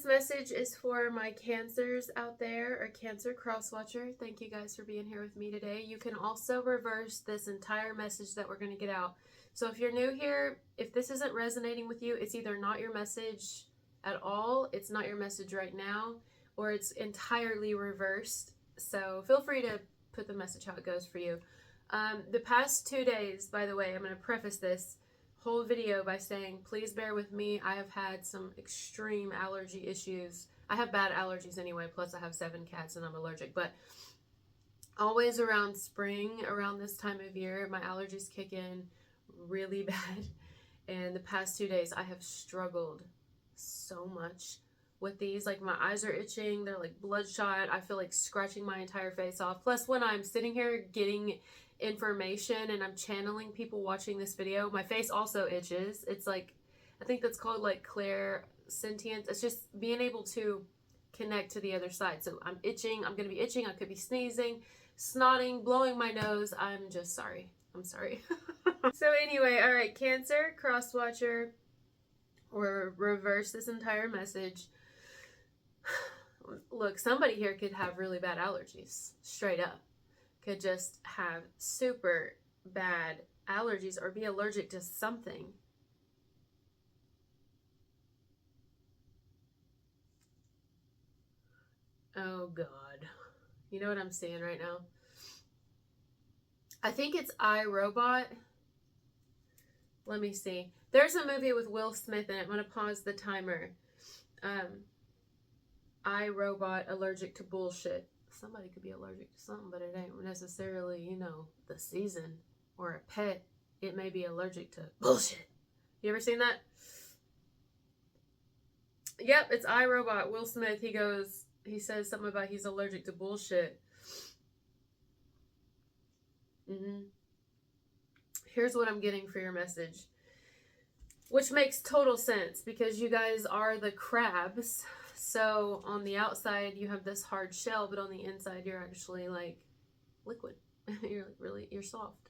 this message is for my cancers out there, or cancer cross-watcher. Thank you guys for being here with me today. You can also reverse this entire message that we're going to get out. So if you're new here, if this isn't resonating with you, it's either not your message at all, it's not your message right now, or it's entirely reversed. So feel free to put the message how it goes for you. The past 2 days, by the way, I'm going to preface this whole video by saying, please bear with me. I have had some extreme allergy issues. I have bad allergies anyway, plus I have 7 cats and I'm allergic. But always around spring, around this time of year, my allergies kick in really bad. And the past 2 days, I have struggled so much with these. Like, my eyes are itching, they're like bloodshot, I feel like scratching my entire face off. Plus, when I'm sitting here getting information and I'm channeling people watching this video, my face also itches. It's like, I think that's called like clairsentience. It's just being able to connect to the other side. So I'm itching, I'm gonna be itching, I could be sneezing, snotting, blowing my nose. I'm just sorry. I'm sorry. So anyway, all right, Cancer, cross-watcher, or reverse this entire message. Look, somebody here could have really bad allergies, straight up. Could just have super bad allergies or be allergic to something. Oh God. You know what I'm seeing right now? I think it's iRobot. Let me see. There's a movie with Will Smith in it. I'm going to pause the timer. iRobot, allergic to bullshit. Somebody could be allergic to something, but it ain't necessarily, you know, the season or a pet. It may be allergic to bullshit. You ever seen that? Yep, it's iRobot. Will Smith, he says something about he's allergic to bullshit. Here's what I'm getting for your message, which makes total sense because you guys are the crabs. So on the outside you have this hard shell, but on the inside you're actually like liquid. You're soft,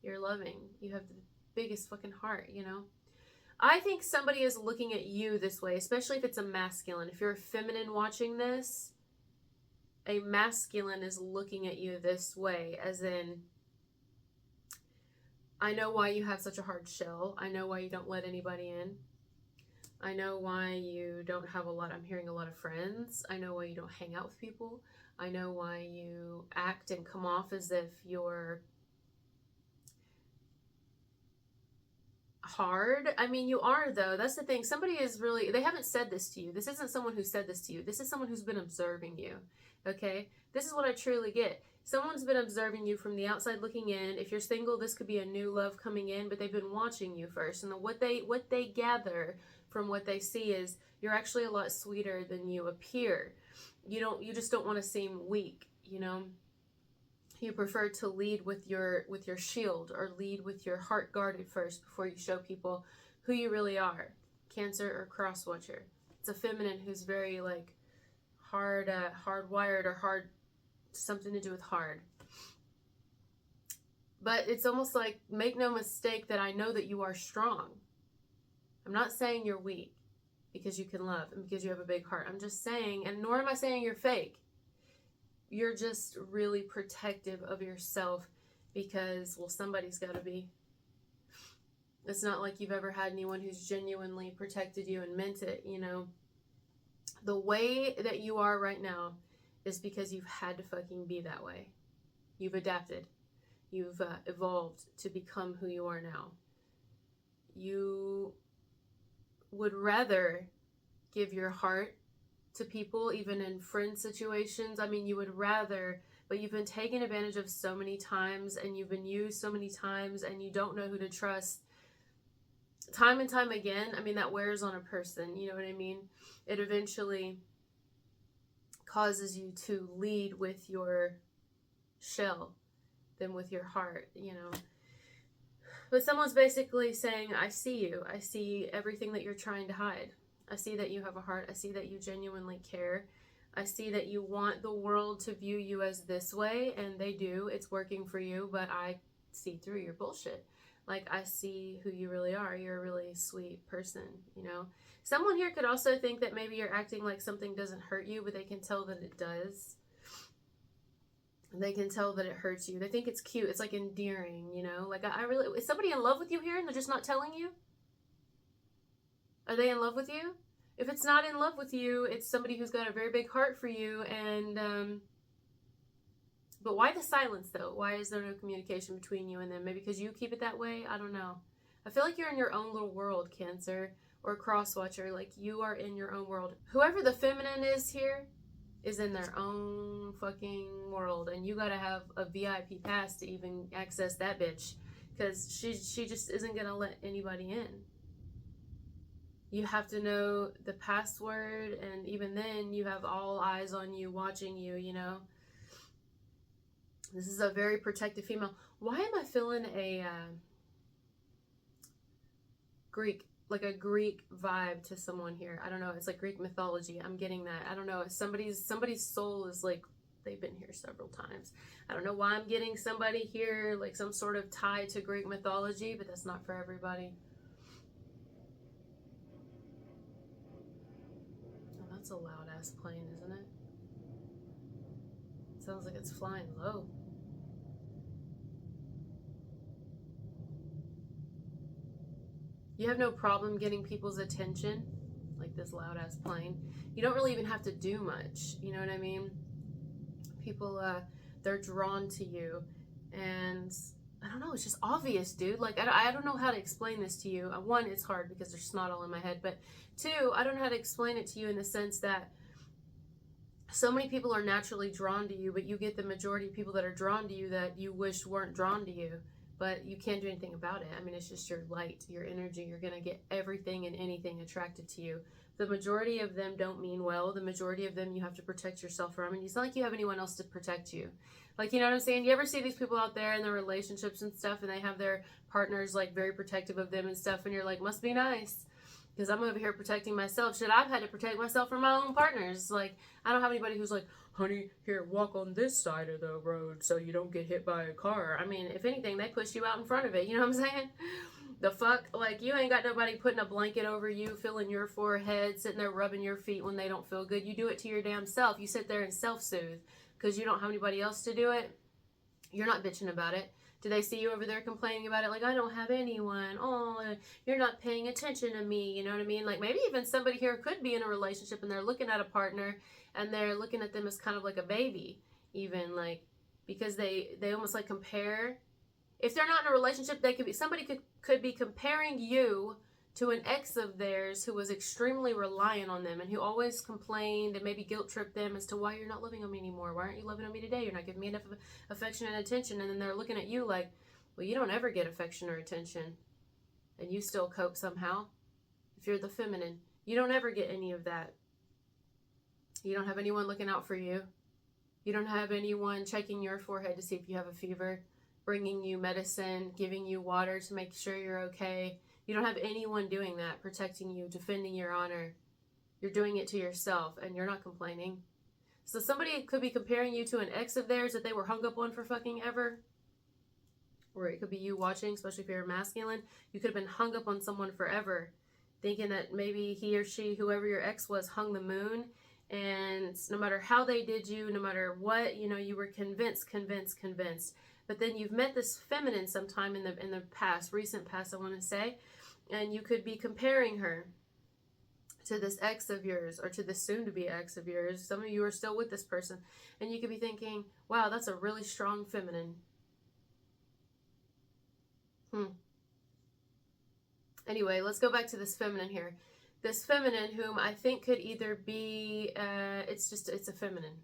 you're loving, you have the biggest fucking heart, you know. I think somebody is looking at you this way, especially if it's a masculine. If you're a feminine watching this, a masculine is looking at you this way, as in, I know why you have such a hard shell. I know why you don't let anybody in. I know why you don't have I'm hearing a lot of friends. I know why you don't hang out with people. I know why you act and come off as if you're hard. I mean, you are, though. That's the thing. Somebody is really, they haven't said this to you. This isn't someone who said this to you. This is someone who's been observing you. Okay? This is what I truly get. Someone's been observing you from the outside looking in. If you're single, this could be a new love coming in, but they've been watching you first. And what they gather from what they see is you're actually a lot sweeter than you appear. You just don't want to seem weak, you know? You prefer to lead with your shield, or lead with your heart guarded first before you show people who you really are. Cancer or cross watcher. It's a feminine who's very like hardwired, or hard, something to do with hard. But it's almost like, make no mistake that I know that you are strong. I'm not saying you're weak because you can love and because you have a big heart. I'm just saying, and nor am I saying you're fake. You're just really protective of yourself because, well, somebody's got to be. It's not like you've ever had anyone who's genuinely protected you and meant it, you know. The way that you are right now is because you've had to fucking be that way. You've adapted. You've evolved to become who you are now. You would rather give your heart to people, even in friend situations. I mean, you would rather, but you've been taken advantage of so many times, and you've been used so many times, and you don't know who to trust. Time and time again, I mean, that wears on a person, you know what I mean? It eventually causes you to lead with your shell than with your heart, you know. But someone's basically saying, I see you. I see everything that you're trying to hide. I see that you have a heart. I see that you genuinely care. I see that you want the world to view you as this way, and they do. It's working for you, but I see through your bullshit. Like, I see who you really are. You're a really sweet person, you know? Someone here could also think that maybe you're acting like something doesn't hurt you, but they can tell that it does. They can tell that it hurts you. They think it's cute. It's like endearing, you know? Like, I really... Is somebody in love with you here and they're just not telling you? Are they in love with you? If it's not in love with you, it's somebody who's got a very big heart for you. And, but why the silence, though? Why is there no communication between you and them? Maybe because you keep it that way? I don't know. I feel like you're in your own little world, Cancer, or cross-watcher. Like, you are in your own world. Whoever the feminine is here is in their own fucking world. And you gotta have a VIP pass to even access that bitch. Because she just isn't gonna let anybody in. You have to know the password, and even then, you have all eyes on you, watching you, you know? This is a very protective female. Why am I feeling a Greek, like a Greek vibe to someone here? I don't know. It's like Greek mythology. I'm getting that. I don't know. Somebody's soul is like, they've been here several times. I don't know why I'm getting somebody here, like some sort of tie to Greek mythology, but that's not for everybody. Oh, that's a loud ass plane, isn't it? Sounds like it's flying low. You have no problem getting people's attention, like this loud ass plane. You don't really even have to do much, you know what I mean? People, they're drawn to you, and I don't know, it's just obvious, dude. Like, I don't know how to explain this to you. One, it's hard because there's snot all in my head, but two, I don't know how to explain it to you in the sense that so many people are naturally drawn to you, but you get the majority of people that are drawn to you that you wish weren't drawn to you. But you can't do anything about it. I mean, it's just your light, your energy. You're going to get everything and anything attracted to you. The majority of them don't mean well. The majority of them you have to protect yourself from. And it's not like you have anyone else to protect you. Like, you know what I'm saying? You ever see these people out there in their relationships and stuff, and they have their partners, like, very protective of them and stuff, and you're like, must be nice. Because I'm over here protecting myself. Shit, I've had to protect myself from my own partners. Like, I don't have anybody who's like, honey, here, walk on this side of the road so you don't get hit by a car. I mean, if anything, they push you out in front of it. You know what I'm saying? The fuck? Like, you ain't got nobody putting a blanket over you, filling your forehead, sitting there rubbing your feet when they don't feel good. You do it to your damn self. You sit there and self-soothe because you don't have anybody else to do it. You're not bitching about it. Do they see you over there complaining about it? Like, I don't have anyone. Oh, you're not paying attention to me. You know what I mean? Like, maybe even somebody here could be in a relationship and they're looking at a partner and they're looking at them as kind of like a baby, even, like, because they almost like compare. If they're not in a relationship, they could be, somebody could be comparing you to an ex of theirs who was extremely reliant on them and who always complained and maybe guilt tripped them as to why you're not loving on me anymore. Why aren't you loving on me today? You're not giving me enough affection and attention. And then they're looking at you like, well, you don't ever get affection or attention. And you still cope somehow. If you're the feminine, you don't ever get any of that. You don't have anyone looking out for you. You don't have anyone checking your forehead to see if you have a fever, bringing you medicine, giving you water to make sure you're okay. You don't have anyone doing that, protecting you, defending your honor. You're doing it to yourself, and you're not complaining. So somebody could be comparing you to an ex of theirs that they were hung up on for fucking ever. Or it could be you watching, especially if you're masculine. You could have been hung up on someone forever, thinking that maybe he or she, whoever your ex was, hung the moon. And no matter how they did you, no matter what, you know, you were convinced. But then you've met this feminine sometime in the past, recent past, I want to say, and you could be comparing her to this ex of yours or to this soon-to-be ex of yours. Some of you are still with this person, and you could be thinking, wow, that's a really strong feminine. Anyway, let's go back to this feminine here. This feminine whom I think could either be, it's a feminine.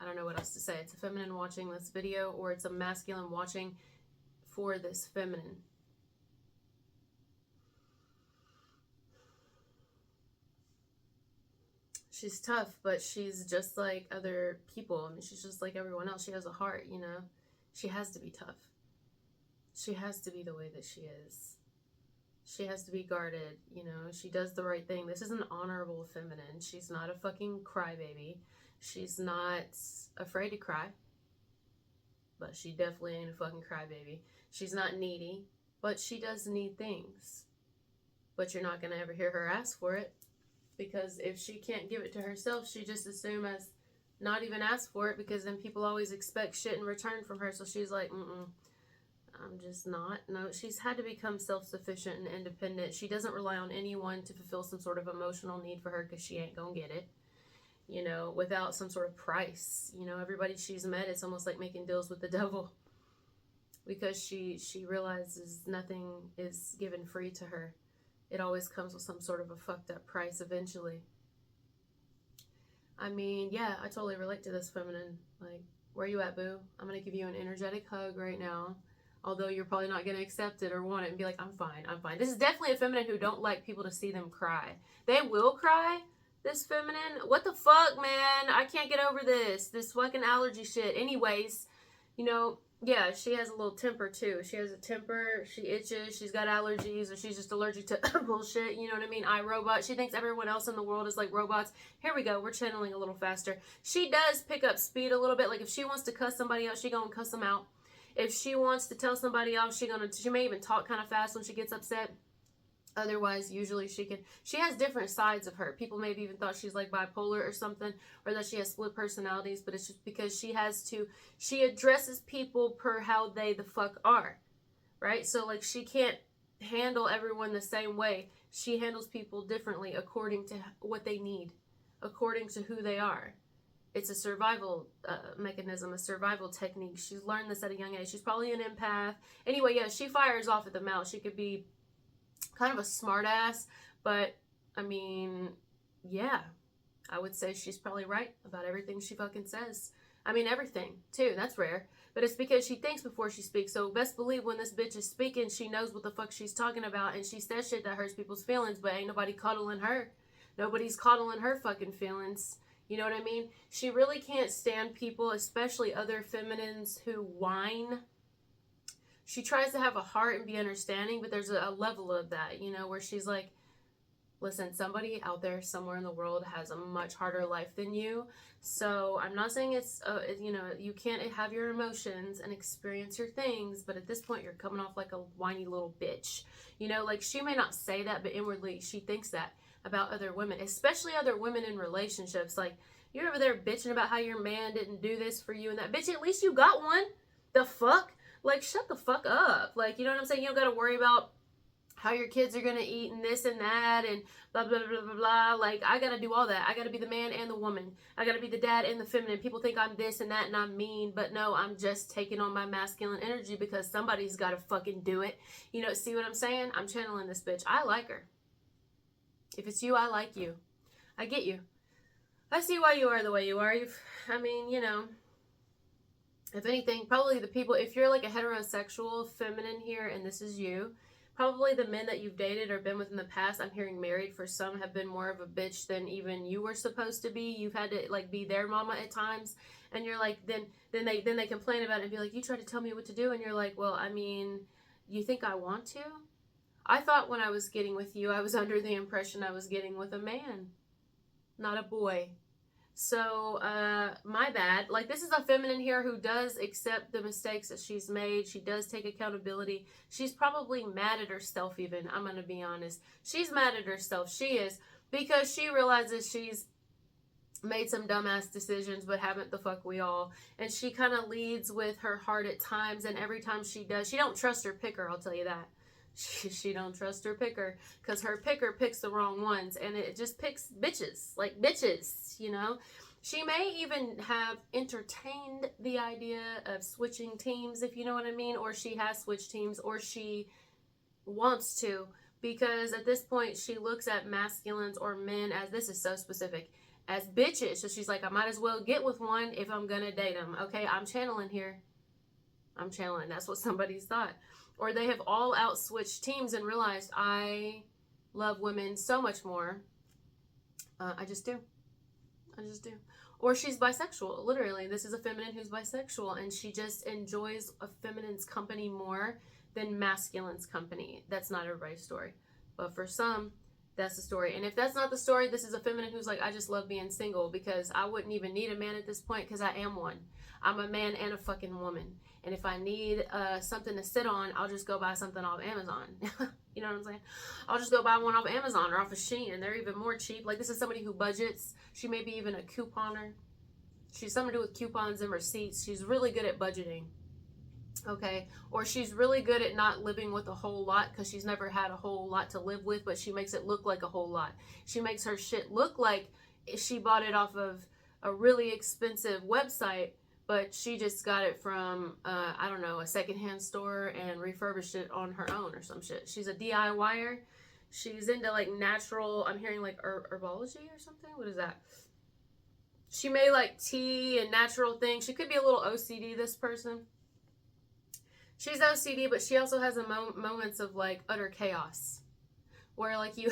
I don't know what else to say. It's a feminine watching this video, or it's a masculine watching for this feminine. She's tough, but she's just like other people. I mean, she's just like everyone else. She has a heart, you know. She has to be tough. She has to be the way that she is. She has to be guarded, you know. She does the right thing. This is an honorable feminine. She's not a fucking crybaby. She's not afraid to cry. But she definitely ain't a fucking crybaby. She's not needy. but she does need things. But you're not going to ever hear her ask for it, because if she can't give it to herself, she just assume as not even ask for it, because then people always expect shit in return from her. So she's like, I'm just not. No, she's had to become self-sufficient and independent. She doesn't rely on anyone to fulfill some sort of emotional need for her, because she ain't gonna get it, you know, without some sort of price. You know, everybody she's met, it's almost like making deals with the devil, because she realizes nothing is given free to her. It always comes with some sort of a fucked up price eventually. I mean, yeah, I totally relate to this feminine. Like, where you at, boo? I'm gonna give you an energetic hug right now. Although you're probably not going to accept it or want it and be like, I'm fine, I'm fine. This is definitely a feminine who don't like people to see them cry. They will cry, this feminine. What the fuck, man? I can't get over this fucking allergy shit. Anyways, you know, yeah, she has a little temper too. She has a temper, she itches, she's got allergies, or she's just allergic to bullshit, you know what I mean? iRobot. She thinks everyone else in the world is like robots. Here we go, we're channeling a little faster. She does pick up speed a little bit. Like, if she wants to cuss somebody out, she gonna cuss them out. If she wants to tell somebody else, she may even talk kind of fast when she gets upset. Otherwise, usually she has different sides of her. People maybe even thought she's like bipolar or something, or that she has split personalities, but it's just because she addresses people per how they the fuck are, right? So like, she can't handle everyone the same way. She handles people differently according to what they need, according to who they are. It's a survival mechanism, a survival technique. She's learned this at a young age. She's probably an empath. Anyway, yeah, she fires off at the mouth. She could be kind of a smart ass, but I mean, yeah, I would say she's probably right about everything she fucking says. I mean, everything, too. That's rare. But it's because she thinks before she speaks. So best believe when this bitch is speaking, she knows what the fuck she's talking about, and she says shit that hurts people's feelings, but ain't nobody coddling her. Nobody's coddling her fucking feelings. You know what I mean? She really can't stand people, especially other feminines, who whine. She tries to have a heart and be understanding, but there's a level of that, you know, where she's like, listen, somebody out there somewhere in the world has a much harder life than you. So I'm not saying it's, you know, you can't have your emotions and experience your things, but at this point you're coming off like a whiny little bitch. You know, like, she may not say that, but inwardly she thinks that about other women, especially other women in relationships. Like, you're over there bitching about how your man didn't do this for you and that. Bitch, at least you got one. The fuck? Like, shut the fuck up. Like, you know what I'm saying? You don't got to worry about how your kids are going to eat and this and that and blah, blah, blah, blah, blah. Like, I got to do all that. I got to be the man and the woman. I got to be the dad and the feminine. People think I'm this and that and I'm mean, but no, I'm just taking on my masculine energy because somebody's got to fucking do it. You know, see what I'm saying? I'm channeling this bitch. I like her. If it's you, I like you. I get you. I see why you are the way you are. I mean, you know, if anything, probably the people, if you're like a heterosexual feminine here and this is you, probably the men that you've dated or been with in the past, I'm hearing married for some, have been more of a bitch than even you were supposed to be. You've had to like be their mama at times, and you're like, then they complain about it and be like, you try to tell me what to do, and you're like, well, I mean, you think I want to? I thought when I was getting with you, I was under the impression I was getting with a man, not a boy. So, my bad. Like, this is a feminine here who does accept the mistakes that she's made. She does take accountability. She's probably mad at herself even. I'm going to be honest. She's mad at herself. She is. Because she realizes she's made some dumbass decisions, but haven't the fuck we all. And she kind of leads with her heart at times. And every time she does, she don't trust her picker, I'll tell you that. She don't trust her picker, because her picker picks the wrong ones, and it just picks bitches, like bitches, you know. She may even have entertained the idea of switching teams, if you know what I mean, or she has switched teams, or she wants to, because at this point she looks at masculines or men as, this is so specific, as bitches. So she's like, I might as well get with one if I'm gonna date them. Okay, I'm channeling here. I'm channeling. That's what somebody's thought. Or they have all out switched teams and realized, I love women so much more. I just do. I just do. Or she's bisexual. Literally, this is a feminine who's bisexual, and she just enjoys a feminine's company more than masculine's company. That's not everybody's story. But for some, That's the story. And if that's not the story, this is a feminine who's like, I just love being single because I wouldn't even need a man at this point because I am one. I'm a man and a fucking woman. And if I need something to sit on, I'll just go buy something off Amazon. You know what I'm saying? I'll just go buy one off Amazon or off of Shein. They're even more cheap. Like, this is somebody who budgets. She may be even a couponer. She's something to do with coupons and receipts. She's really good at budgeting. Okay, or she's really good at not living with a whole lot because she's never had a whole lot to live with, but she makes it look like a whole lot. She makes her shit look like she bought it off of a really expensive website, but she just got it from, I don't know, a secondhand store and refurbished it on her own or some shit. She's a DIYer. She's into like natural, I'm hearing like herbology or something. What is that? She may like tea and natural things. She could be a little OCD, this person. She's OCD, but she also has moments of like utter chaos where like you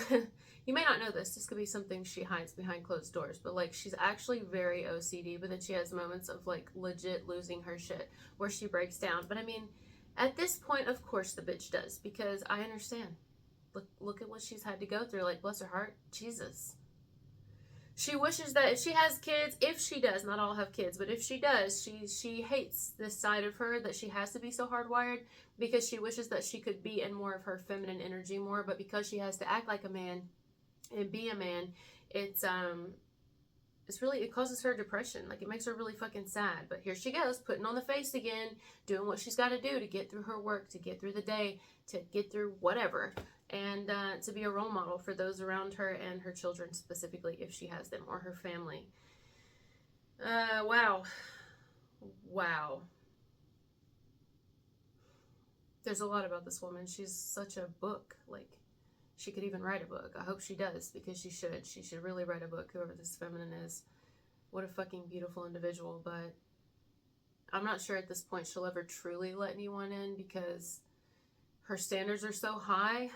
may not know this could be something she hides behind closed doors, but like she's actually very OCD, but then she has moments of like legit losing her shit where she breaks down. But I mean, at this point, of course the bitch does, because I understand. Look at what she's had to go through. Like, bless her heart, Jesus. She wishes that if she has kids, if she does, not all have kids, but if she does, she hates this side of her that she has to be so hardwired, because she wishes that she could be in more of her feminine energy more, but because she has to act like a man and be a man, it's really, it causes her depression. Like, it makes her really fucking sad. But here she goes, putting on the face again, doing what she's got to do to get through her work, to get through the day, to get through whatever, and to be a role model for those around her and her children specifically, if she has them, or her family. Wow. There's a lot about this woman. She's such a book. Like, she could even write a book. I hope she does, because she should. She should really write a book, whoever this feminine is. What a fucking beautiful individual. But I'm not sure at this point she'll ever truly let anyone in, because her standards are so high.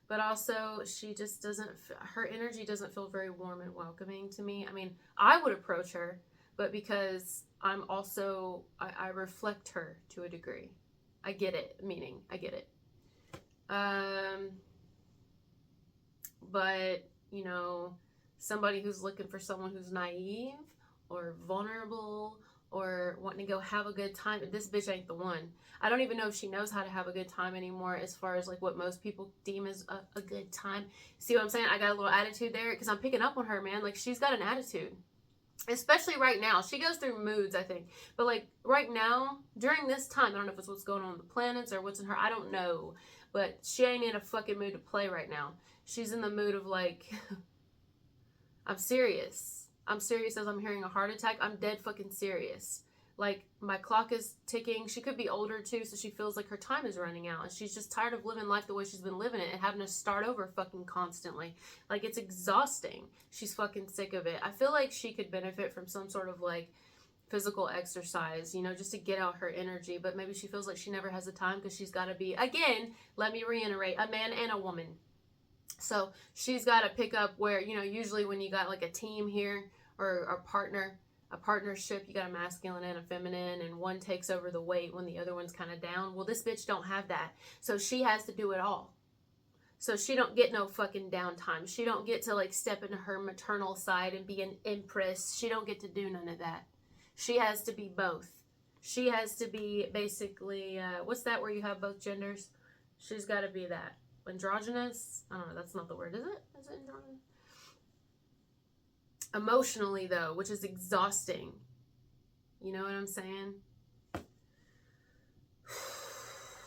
But also, she just doesn't, her energy doesn't feel very warm and welcoming to me. I mean, I would approach her, but because I'm also, I reflect her to a degree. I get it, meaning I get it. But, you know, somebody who's looking for someone who's naive or vulnerable or wanting to go have a good time, this bitch ain't the one. I don't even know if she knows how to have a good time anymore, as far as like what most people deem as a good time. See what I'm saying? I got a little attitude there, because I'm picking up on her, man. Like, she's got an attitude. Especially right now. She goes through moods, I think. But like right now, during this time, I don't know if it's what's going on with the planets or what's in her, I don't know. But she ain't in a fucking mood to play right now. She's in the mood of like, I'm serious. I'm serious as I'm hearing a heart attack. I'm dead fucking serious. Like, my clock is ticking. She could be older too, so she feels like her time is running out. And she's just tired of living life the way she's been living it and having to start over fucking constantly. Like, it's exhausting. She's fucking sick of it. I feel like she could benefit from some sort of like physical exercise, you know, just to get out her energy. But maybe she feels like she never has the time because she's got to be, again, let me reiterate, a man and a woman. So she's got to pick up where, you know, usually when you got like a team here or a partner, a partnership, you got a masculine and a feminine, and one takes over the weight when the other one's kind of down. Well, this bitch don't have that. So she has to do it all. So she don't get no fucking downtime. She don't get to like step into her maternal side and be an empress. She don't get to do none of that. She has to be both. She has to be basically, what's that where you have both genders? She's got to be that. Androgynous? I don't know, that's not the word, is it? Is it androgynous? Emotionally, though, which is exhausting. You know what I'm saying?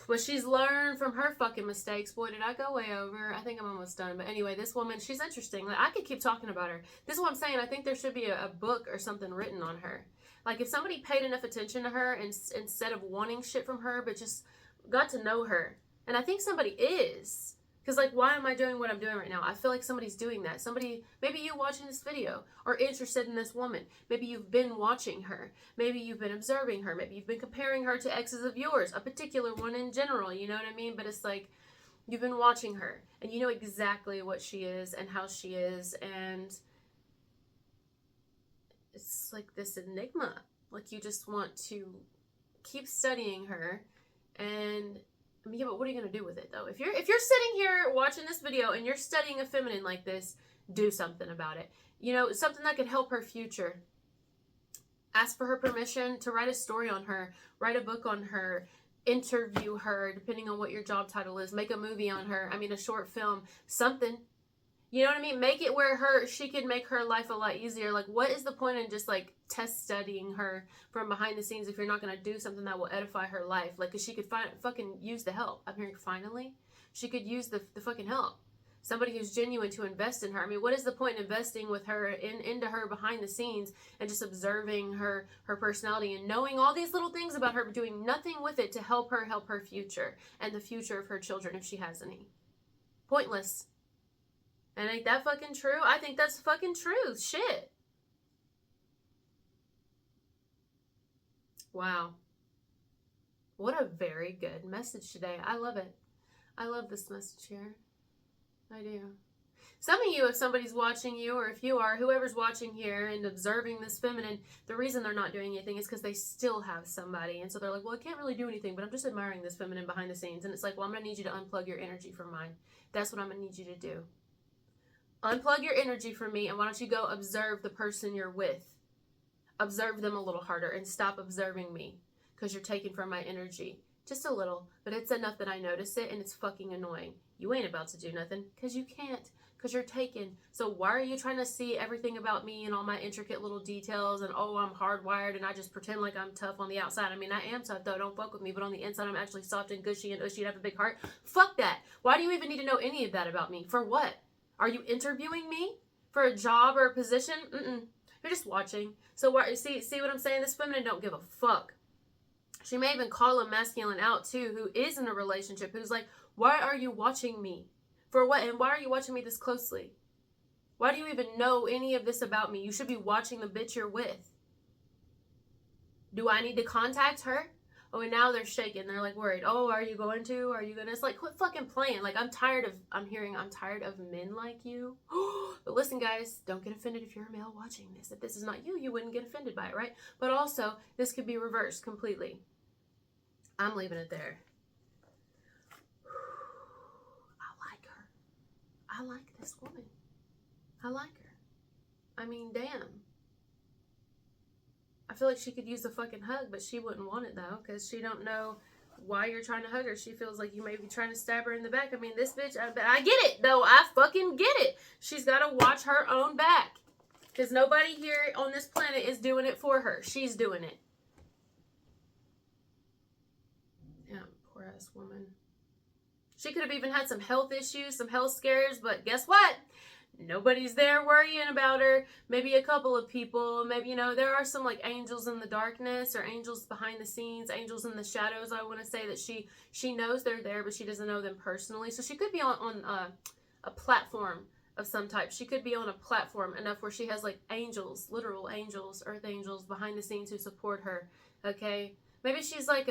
But she's learned from her fucking mistakes. Boy, did I go way over. I think I'm almost done. But anyway, this woman, she's interesting. Like, I could keep talking about her. This is what I'm saying. I think there should be a book or something written on her. Like, if somebody paid enough attention to her and instead of wanting shit from her, but just got to know her. And I think somebody is. Because, like, why am I doing what I'm doing right now? I feel like somebody's doing that. Somebody, maybe you watching this video are interested in this woman. Maybe you've been watching her. Maybe you've been observing her. Maybe you've been comparing her to exes of yours, a particular one in general, you know what I mean? But it's like, you've been watching her, and you know exactly what she is and how she is, and it's like this enigma. Like, you just want to keep studying her and I mean, yeah, but what are you going to do with it, though? If you're sitting here watching this video and you're studying a feminine like this, do something about it. You know, something that could help her future. Ask for her permission to write a story on her, write a book on her, interview her, depending on what your job title is, make a movie on her. I mean, a short film, something. You know what I mean? Make it where she could make her life a lot easier. Like, what is the point in just, like, test studying her from behind the scenes if you're not going to do something that will edify her life? Like, because she could fucking use the help. I'm hearing finally. She could use the fucking help. Somebody who's genuine to invest in her. I mean, what is the point in investing with her into her behind the scenes and just observing her personality and knowing all these little things about her, but doing nothing with it to help her future and the future of her children if she has any? Pointless. And ain't that fucking true? I think that's fucking truth. Shit. Wow. What a very good message today. I love it. I love this message here. I do. Some of you, if somebody's watching you, or if you are, whoever's watching here and observing this feminine, the reason they're not doing anything is because they still have somebody. And so they're like, well, I can't really do anything, but I'm just admiring this feminine behind the scenes. And it's like, well, I'm going to need you to unplug your energy from mine. That's what I'm going to need you to do. Unplug your energy from me, and why don't you go observe the person you're with? Observe them a little harder and stop observing me because you're taking from my energy. Just a little, but it's enough that I notice it, and it's fucking annoying. You ain't about to do nothing because you can't, because you're taken. So why are you trying to see everything about me and all my intricate little details and, oh, I'm hardwired and I just pretend like I'm tough on the outside? I mean, I am tough, though. Don't fuck with me. But on the inside, I'm actually soft and gushy and ushy and have a big heart. Fuck that. Why do you even need to know any of that about me? For what? Are you interviewing me for a job or a position? You're just watching. So see what I'm saying? This feminine don't give a fuck. She may even call a masculine out too, who is in a relationship, who's like, why are you watching me? For what? And why are you watching me this closely? Why do you even know any of this about me? You should be watching the bitch you're with. Do I need to contact her? Oh, and now they're shaking. They're like worried. Oh, are you going to? Are you going to? It's like, quit fucking playing. Like, I'm tired of men like you. But listen, guys, don't get offended if you're a male watching this. If this is not you, you wouldn't get offended by it, right? But also, this could be reversed completely. I'm leaving it there. I like her. I like this woman. I like her. I mean, damn. I feel like she could use a fucking hug, but she wouldn't want it, though, because she don't know why you're trying to hug her. She feels like you may be trying to stab her in the back. I mean, this bitch, I get it, though. I fucking get it. She's got to watch her own back, because nobody here on this planet is doing it for her. She's doing it. Yeah, poor ass woman. She could have even had some health issues, some health scares, but guess what? Nobody's there worrying about her. Maybe a couple of people. Maybe, you know, there are some like angels in the darkness or angels behind the scenes, angels in the shadows. I want to say that she knows they're there, but she doesn't know them personally. So she could be on a platform of some type. She could be on a platform enough where she has like angels, literal angels, earth angels behind the scenes who support her. Okay? Maybe she's like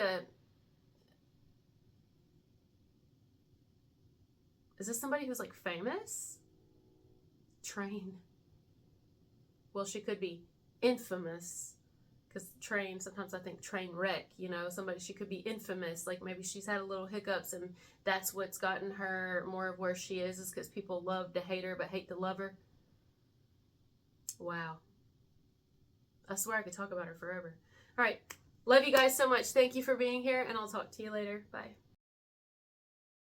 is this somebody who's like famous? Train. Well, she could be infamous, because train, sometimes I think train wreck, you know, she could be infamous, like maybe she's had a little hiccups and that's what's gotten her more of where she is because people love to hate her but hate to love her. Wow. I swear I could talk about her forever. All right. Love you guys so much. Thank you for being here, and I'll talk to you later. Bye.